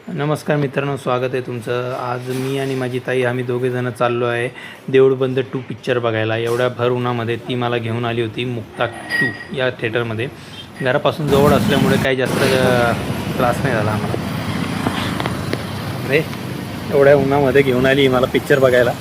नमस्कार मित्रांनो, स्वागत आहे तुमचं. आज मी आणि माझी ताई आम्ही दोघेजणं चाललो आहे देऊळबंद 2 पिक्चर बघायला. एवढ्या भर उन्हामध्ये ती मला घेऊन आली होती मुक्ता 2 या थिएटरमध्ये. घरापासून जवळ असल्यामुळे काही जास्त त्रास नाही झाला आम्हाला. अरे एवढ्या उन्हामध्ये घेऊन आली मला पिक्चर बघायला.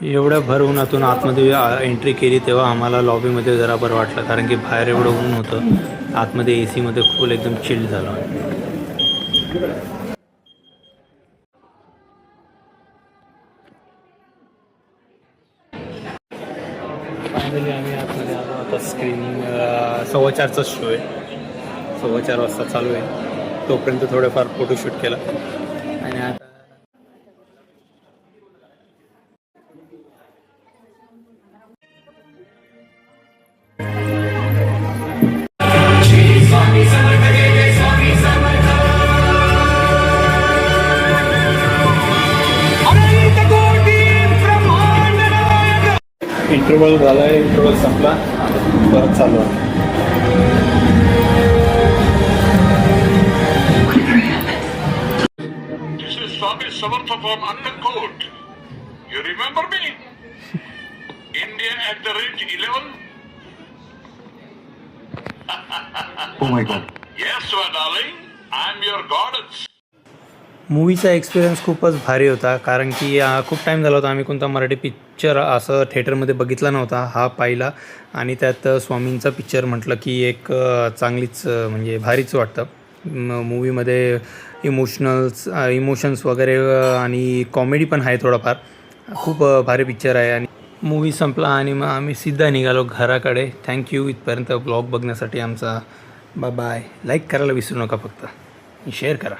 एवढ्या भर उन्हातून आतमध्ये एंट्री केली तेव्हा आम्हाला लॉबीमध्ये जरा बरं वाटलं, कारण की बाहेर एवढं ऊन होतं. आतमध्ये AC मध्ये खूप एकदम चिल्ड झालं. फायनली आम्ही आतमध्ये आलो. आता स्क्रीनिंग 4:15चा शो आहे. 4:15 वाजता चालू आहे. तोपर्यंत थोडंफार फोटोशूट केला आणि आता इंटरवल झाला आहे. इंटरवल संपला, परत चालू आहे. This is Swami Samartha from Andankot. You remember me? India@11. Oh my God. Yes, my darling. I'm your goddess. मूवीचा एक्सपिरियन्स खूपच भारी होता, कारण की खूप टाईम झाला होता आम्ही कोणता मराठी पिक्चर असं थिएटरमध्ये बघितला नव्हता. हा पाहिला आणि त्यात स्वामींचा पिक्चर म्हटलं की एक चांगलीच म्हणजे भारीच वाटतं. मूवीमध्ये इमोशन्स वगैरे आणि कॉमेडी पण आहे थोडंफार. खूप भारी पिक्चर आहे. आणि मूवी संपला आणि मग आम्ही सिद्धा निघालो घराकडे. थँक्यू इथपर्यंत ब्लॉग बघण्यासाठी आमचा. बाय. लाईक करायला विसरू नका, फक्त शेअर करा.